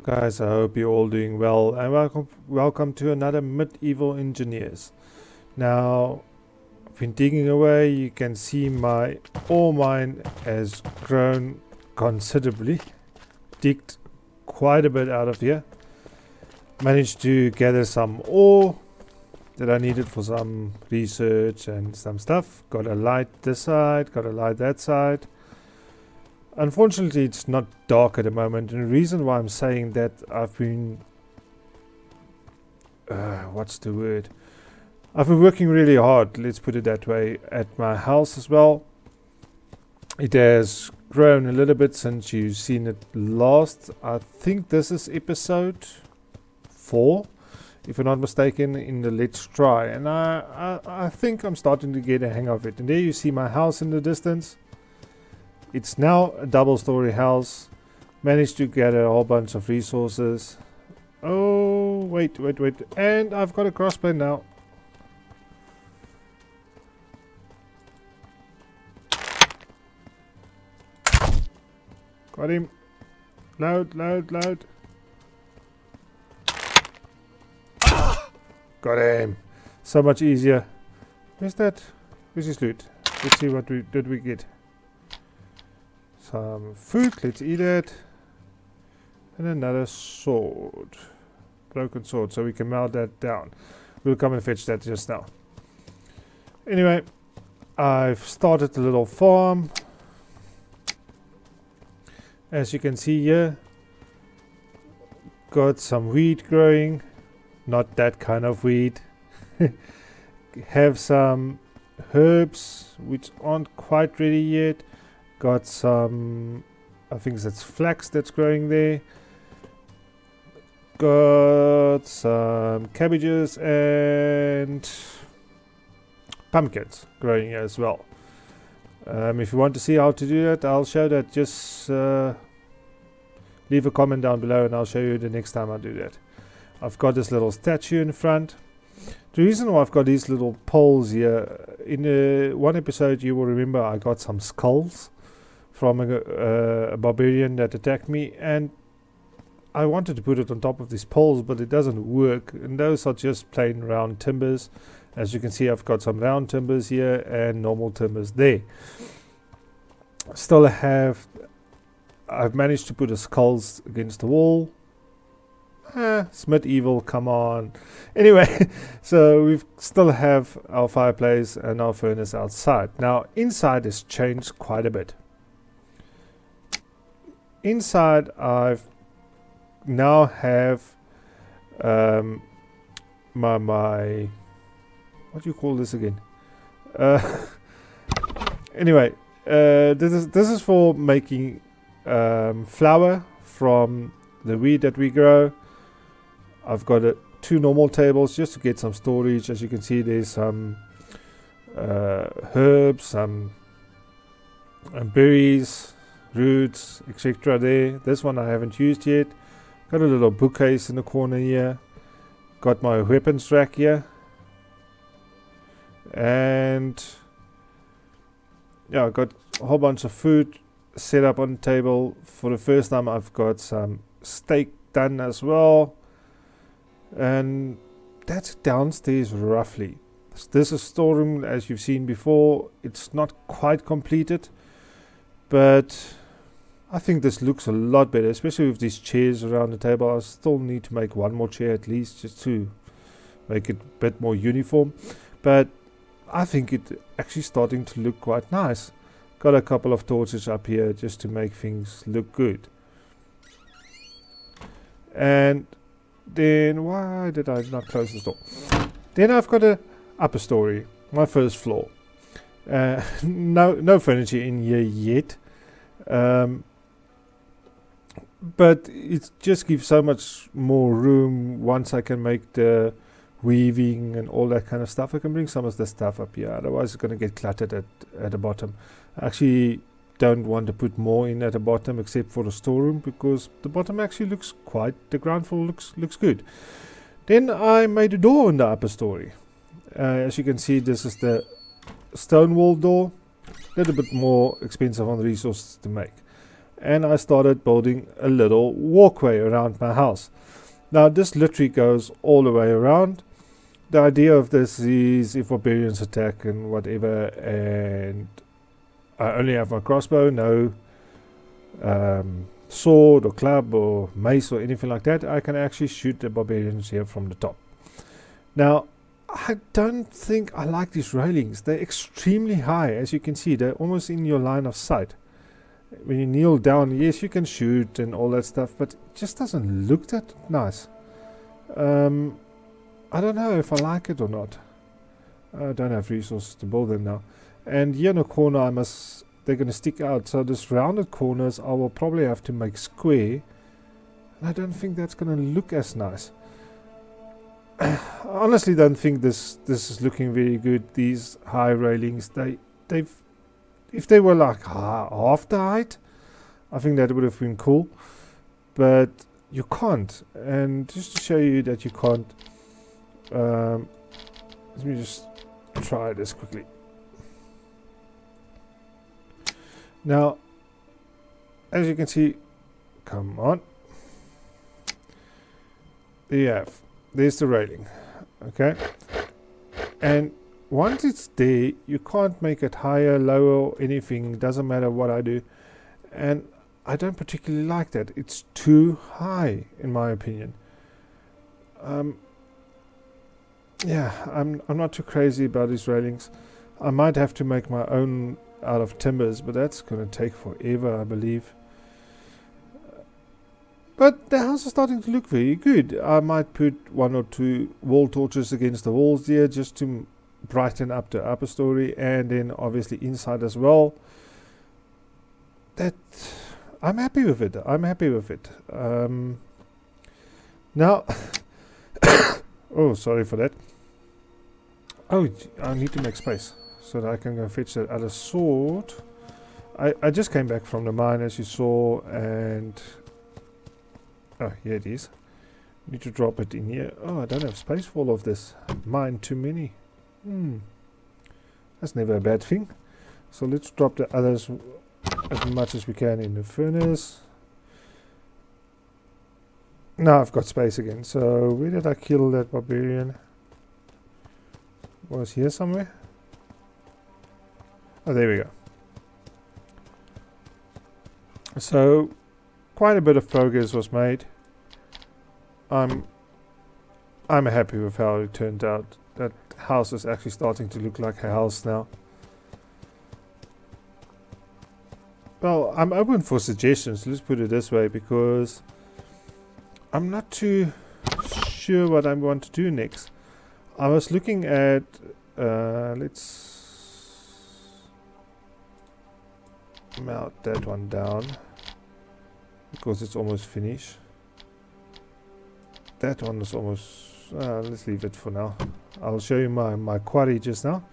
up guys, I hope you're all doing well and welcome to another Medieval Engineers. Now I've been digging away. You can see my ore mine has grown considerably. Digged quite a bit out of here. Managed to gather some ore that I needed for some research and some stuff. Got a light this side, got a light that side. Unfortunately, it's not dark at the moment, and the reason why I'm saying that, I've been what's the word? I've been working really hard, let's put it that way, at my house as well. It has grown a little bit since you've seen it last. I think this is episode 4, if I'm not mistaken, in the Let's Try, and I think I'm starting to get a hang of it. And there you see my house in the distance. It's now a double-story house. Managed to gather a whole bunch of resources. Oh, wait. And I've got a crossbow now. Got him. Loud. Got him. So much easier. Where's that? Where's his loot? Let's see what we get. Some food, let's eat it. And another sword. Broken sword, so we can melt that down. We'll come and fetch that just now. Anyway, I've started a little farm. As you can see here, got some wheat growing. Not that kind of wheat. Have some herbs which aren't quite ready yet. Got some, I think that's flax that's growing there. Got some cabbages and pumpkins growing here as well. If you want to see how to do that, I'll show that. Just leave a comment down below and I'll show you the next time I do that. I've got this little statue in front. The reason why I've got these little poles here, in one episode you will remember I got some skulls from a barbarian that attacked me, and I wanted to put it on top of these poles, but it doesn't work, and those are just plain round timbers. As you can see, I've got some round timbers here and normal timbers there. Still I've managed to put the skulls against the wall. It's medieval, come on. Anyway, so we still have our fireplace and our furnace outside. Now inside has changed quite a bit. Inside I've now have my what do you call this again? Anyway, this is for making flour from the wheat that we grow. I've got 2 normal tables just to get some storage. As you can see, there's some herbs, some berries, roots, etc. there. This one I haven't used yet. Got a little bookcase in the corner here. Got my weapons rack here. And yeah, I've got a whole bunch of food set up on the table. For the first time I've got some steak done as well. And that's downstairs roughly. This is storeroom, as you've seen before. It's not quite completed, but I think this looks a lot better, especially with these chairs around the table. I still need to make one more chair at least, just to make it a bit more uniform, but I think it's actually starting to look quite nice. Got a couple of torches up here just to make things look good. And then, why did I not close the door? Then I've got a upper story, my first floor. No furniture in here yet. But it just gives so much more room. Once I can make the weaving and all that kind of stuff, I can bring some of the stuff up here. Otherwise it's going to get cluttered at the bottom. I actually don't want to put more in at the bottom except for the storeroom, because the bottom actually looks the ground floor looks good. Then I made a door in the upper story. As you can see, this is the stone wall door. A little bit more expensive on the resources to make. and I started building a little walkway around my house. Now this literally goes all the way around. The idea of this is if barbarians attack and whatever, and I only have my crossbow, no sword or club or mace or anything like that, I can actually shoot the barbarians here from the top. Now I don't think I like these railings. They're extremely high. As you can see, they're almost in your line of sight. When you kneel down, yes, you can shoot and all that stuff, but it just doesn't look that nice. I don't know if I like it or not. I don't have resources to build them now. And here in the corner, they're going to stick out. So this rounded corners, I will probably have to make square. And I don't think that's going to look as nice. I honestly don't think this is looking very good. These high railings, if they were like half the height, I think that would have been cool. But you can't. And just to show you that you can't, let me just try this quickly. Now, as you can see, come on. There you have. There's the railing. Okay. And once it's there, you can't make it higher, lower, or anything. Doesn't matter what I do. And I don't particularly like that. It's too high, in my opinion. Yeah, I'm not too crazy about these railings. I might have to make my own out of timbers, but that's going to take forever, I believe. But the house is starting to look very good. I might put 1 or 2 wall torches against the walls there just to brighten up the upper story, and then obviously inside as well. That I'm happy with it. I'm happy with it. Now, oh, sorry for that. Oh, I need to make space so that I can go fetch that other sword. I just came back from the mine, as you saw, and oh, here it is. Need to drop it in here. Oh, I don't have space for all of this. Mine too many. That's never a bad thing. So let's drop the others as much as we can in the furnace. Now I've got space again. So where did I kill that barbarian? Was here somewhere? Oh, there we go. So quite a bit of progress was made. I'm happy with how it turned out. That house is actually starting to look like a house now. Well, I'm open for suggestions, let's put it this way, because I'm not too sure what I want to do next. I was looking at, let's melt that one down, because it's almost finished. That one is almost, let's leave it for now. I'll show you my quarry just now.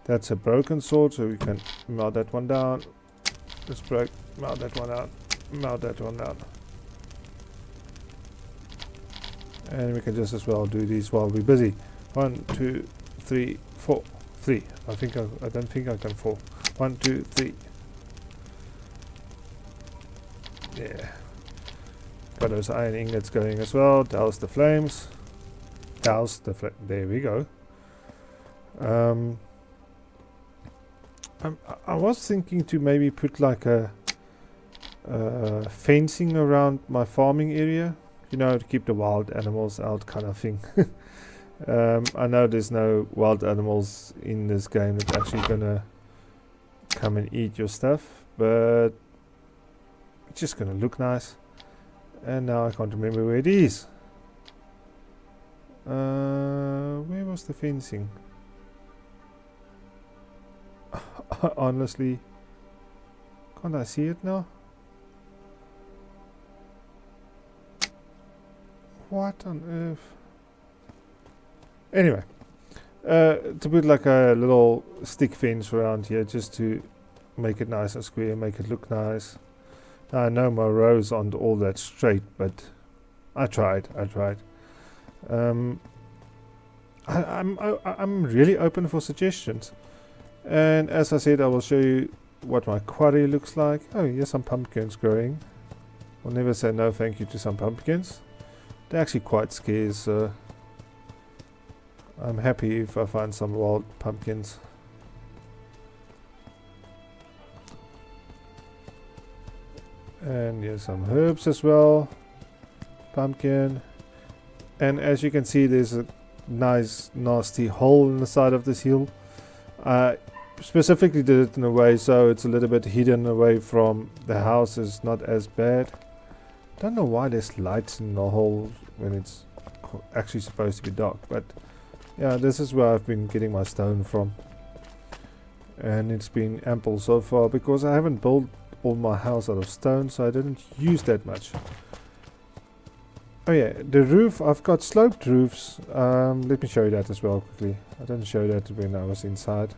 That's a broken sword, so we can melt that one down. Let's break, melt that one out, melt that one out. And we can just as well do these while we're busy. 1, 2, 3, 4. 3. I don't think I can 4. 1, 2, 3. Yeah. Got those iron ingots going as well. Douse the flames. Douse the flame. There we go. I was thinking to maybe put like a fencing around my farming area. You know, to keep the wild animals out, kind of thing. I know there's no wild animals in this game that's actually gonna come and eat your stuff, but it's just gonna look nice. And now I can't remember where it is. Where was the fencing? Honestly, can't I see it now? What on earth? Anyway, to put like a little stick fence around here just to make it nice and square, make it look nice. Now, I know my rows aren't all that straight, but I tried. I'm really open for suggestions. And as I said, I will show you what my quarry looks like. Oh, here's some pumpkins growing. I'll never say no thank you to some pumpkins. They're actually quite scarce, so I'm happy if I find some wild pumpkins. And here's some herbs as well. Pumpkin. And as you can see, there's a nice nasty hole in the side of this hill. I specifically did it in a way so it's a little bit hidden away from the house. It's not as bad. Don't know why there's lights in the hole when it's actually supposed to be dark, but yeah, this is where I've been getting my stone from, and it's been ample so far because I haven't built all my house out of stone, so I didn't use that much. Oh yeah, the roof, I've got sloped roofs. Let me show you that as well quickly. I didn't show that when I was inside.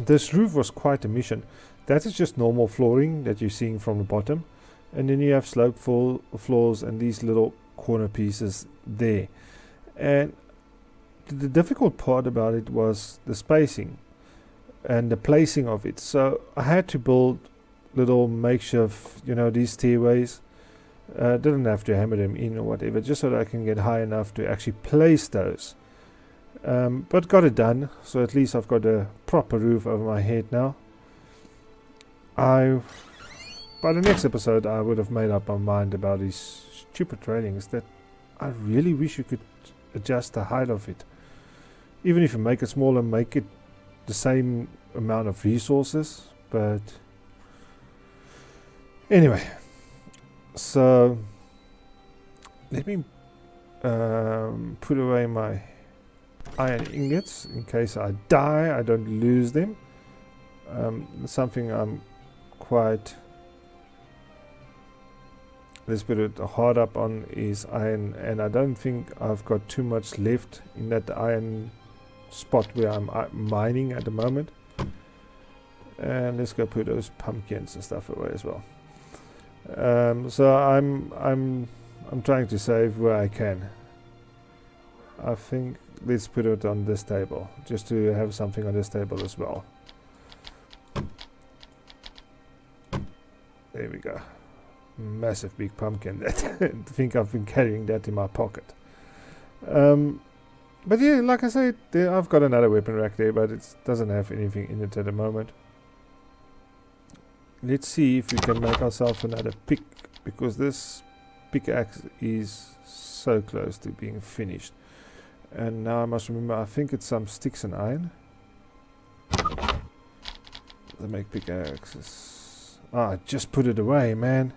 This roof was quite a mission. That is just normal flooring that you're seeing from the bottom, and then you have sloped floors and these little corner pieces there. And the difficult part about it was the spacing and the placing of it. So I had to build little makeshift, you know, these stairways. Didn't have to hammer them in or whatever, just so that I can get high enough to actually place those. But got it done, so at least I've got a proper roof over my head now. By the next episode I would have made up my mind about these stupid railings that I really wish you could adjust the height of it. Even if you make it smaller, make it the same amount of resources. But anyway, so let me put away my iron ingots in case I die, I don't lose them. Something I'm quite, let's put it hard up on, is iron, and I don't think I've got too much left in that iron spot where I'm mining at the moment. And let's go put those pumpkins and stuff away as well. So I'm trying to save where I can. I think let's put it on this table, just to have something on this table as well. There we go. Massive big pumpkin. That I think I've been carrying that in my pocket. But yeah, like I said, I've got another weapon rack there, but it doesn't have anything in it at the moment. Let's see if we can make ourselves another pick, because this pickaxe is so close to being finished. And now I must remember, I think it's some sticks and iron. They make pickaxes. Ah, I just put it away, man.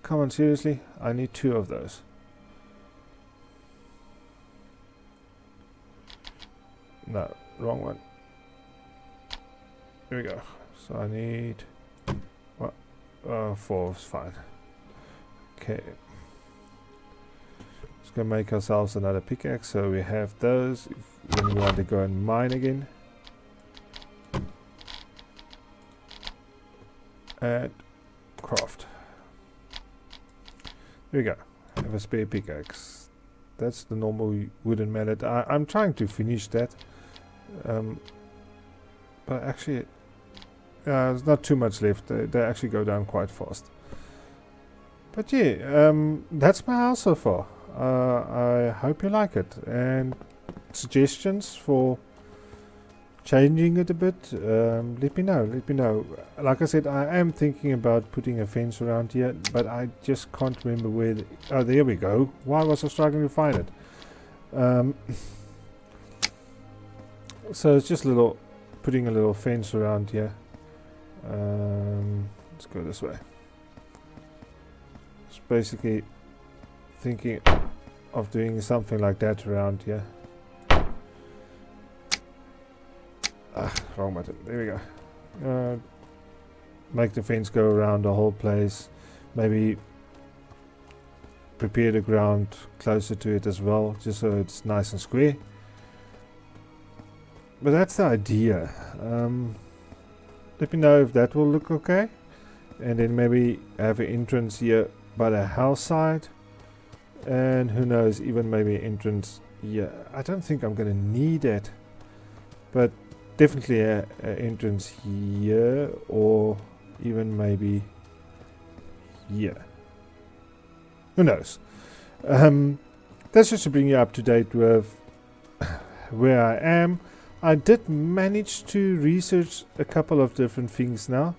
Come on, seriously? I need 2 of those. No, wrong one. Here we go. So I need... what? 4 is fine. Okay. Just gonna make ourselves another pickaxe, so we have those when we want to go and mine again. And craft. Here we go. Have a spare pickaxe. That's the normal wooden mallet. I'm trying to finish that. But actually, there's not too much left. They actually go down quite fast. But yeah, that's my house so far. I hope you like it. And suggestions for changing it a bit, let me know. Like I said, I am thinking about putting a fence around here, but I just can't remember where oh, there we go. Why was I struggling to find it? So it's just putting a little fence around here. Let's go this way. It's basically thinking of doing something like that around here. Wrong button. There we go. Make the fence go around the whole place. Maybe prepare the ground closer to it as well, just so it's nice and square. But that's the idea. Let me know if that will look okay. And then maybe have an entrance here by the house side. and who knows, even maybe entrance. Yeah, I don't think I'm gonna need it, but definitely a entrance here, or even maybe here. Who knows? That's just to bring you up to date with where I am. I did manage to research a couple of different things now.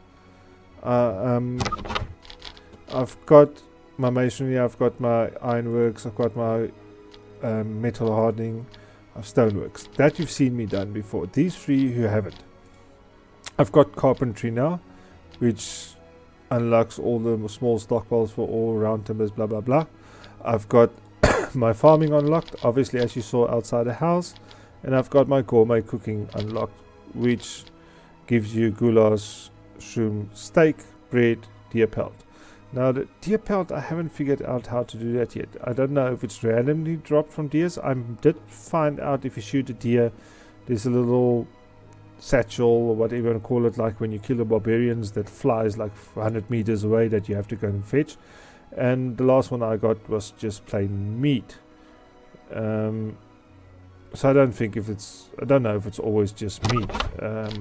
I've got my masonry, I've got my ironworks, I've got my metal hardening, I've stoneworks. That you've seen me done before. These three you haven't. I've got carpentry now, which unlocks all the small stockpiles for all round timbers, blah blah blah. I've got my farming unlocked, obviously, as you saw outside the house, and I've got my gourmet cooking unlocked, which gives you goulash, shroom, steak, bread, deer pelt. Now the deer pelt, I haven't figured out how to do that yet. I don't know if it's randomly dropped from deers. I did find out if you shoot a deer, there's a little satchel or whatever you want to call it, like when you kill the barbarians, that flies like 100 meters away, that you have to go and fetch. And the last one I got was just plain meat. So I don't think if it's, I don't know if it's always just meat,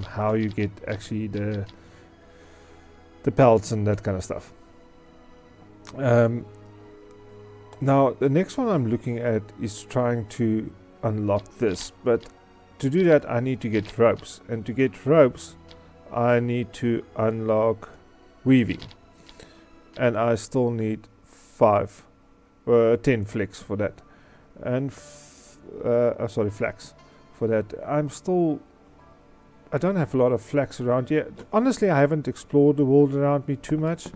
how you get actually the pelts and that kind of stuff. Now the next one I'm looking at is trying to unlock this, but to do that I need to get ropes, and to get ropes I need to unlock weaving, and I still need 10 flex for that, and sorry, flax for that. I don't have a lot of flax around here. Honestly, I haven't explored the world around me too much,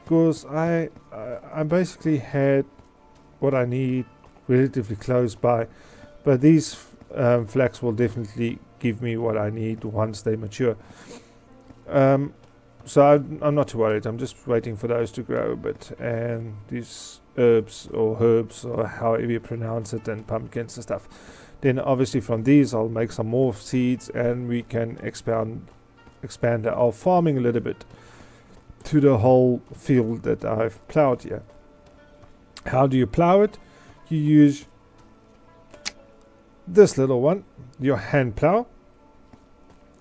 because I basically had what I need relatively close by, but these flax will definitely give me what I need once they mature. So I'm not too worried. I'm just waiting for those to grow a bit, and these herbs or however you pronounce it, and pumpkins and stuff. Then obviously from these I'll make some more seeds, and we can expand our farming a little bit to the whole field that I've plowed here. How do you plow it? You use this little one, your hand plow,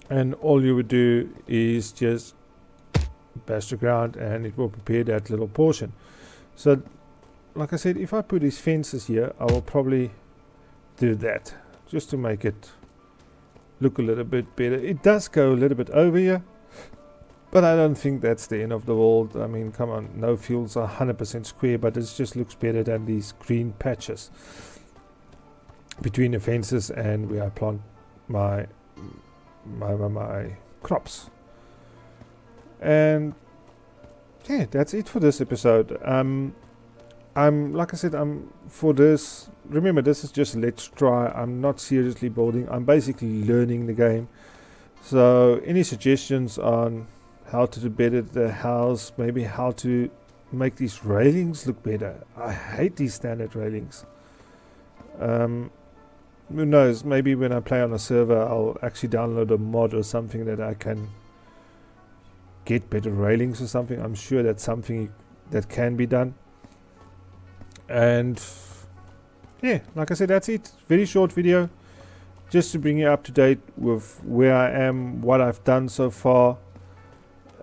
and all you would do is just bash the ground and it will prepare that little portion. So like I said, if I put these fences here, I will probably do that just to make it look a little bit better. It does go a little bit over here, but I don't think that's the end of the world. I mean, come on, no fields are 100% square, but it just looks better than these green patches between the fences and where I plant my crops. And yeah, that's it for this episode. Like I said, for this, remember, this is just let's try. I'm not seriously building, I'm basically learning the game. So any suggestions on how to do better the house, maybe how to make these railings look better? I hate these standard railings. Who knows, maybe when I play on a server I'll actually download a mod or something that I can get better railings or something. I'm sure that's something that can be done. And yeah, like I said, that's it. Very short video, just to bring you up to date with where I am, what I've done so far,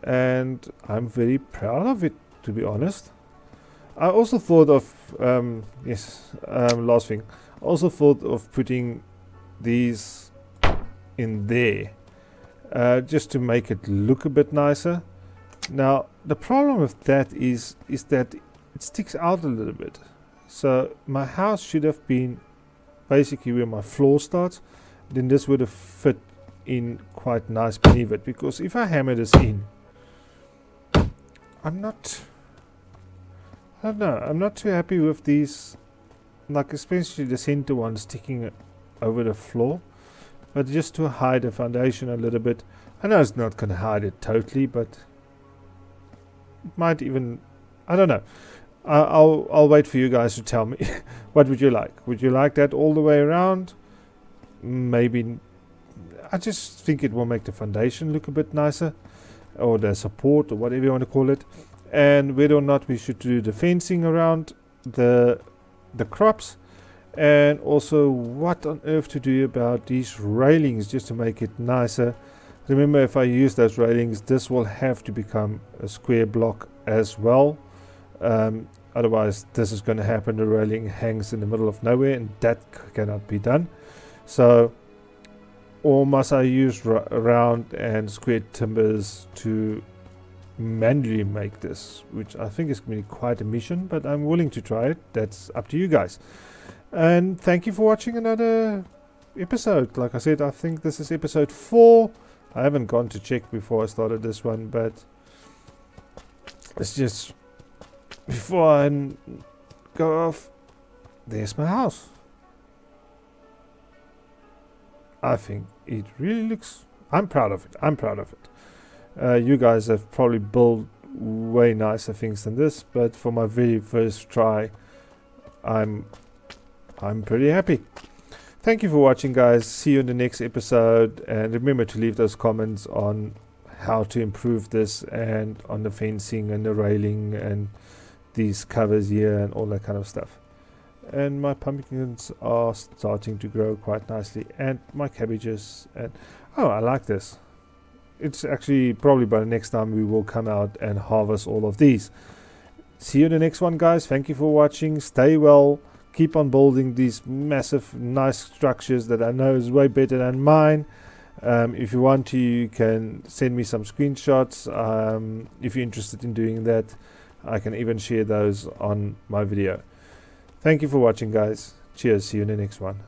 and I'm very proud of it, to be honest. I also thought of last thing, I also thought of putting these in there, just to make it look a bit nicer. Now the problem with that is that it sticks out a little bit. So my house should have been basically where my floor starts, then this would have fit in quite nice beneath it, because if I hammer this in, I'm not too happy with these, like especially the center one sticking over the floor, but just to hide the foundation a little bit. I know it's not going to hide it totally, but it might even, I don't know. I'll wait for you guys to tell me. What would you like? Would you like that all the way around? Maybe. I just think it will make the foundation look a bit nicer, or the support, or whatever you want to call it. And whether or not we should do the fencing around the crops, and also what on earth to do about these railings just to make it nicer. Remember, if I use those railings, this will have to become a square block as well. Otherwise this is going to happen, the railing hangs in the middle of nowhere, and that cannot be done. So, or must I use round and square timbers to manually make this, which I think is going to be quite a mission, but I'm willing to try it. That's up to you guys. And thank you for watching another episode. Like I said, I think this is episode 4. I haven't gone to check before I started this one, but it's just before I go off, there's my house. I think it really looks, I'm proud of it. I'm proud of it. You guys have probably built way nicer things than this, but for my very first try, I'm pretty happy. Thank you for watching, guys. See you in the next episode, and remember to leave those comments on how to improve this, and on the fencing and the railing and these covers here and all that kind of stuff. And my pumpkins are starting to grow quite nicely, and my cabbages, and oh, I like this. It's actually probably by the next time we will come out and harvest all of these. See you in the next one, guys. Thank you for watching. Stay well. Keep on building these massive nice structures that I know is way better than mine. If you want to, you can send me some screenshots. If you're interested in doing that, I can even share those on my video. Thank you for watching, guys. Cheers. See you in the next one.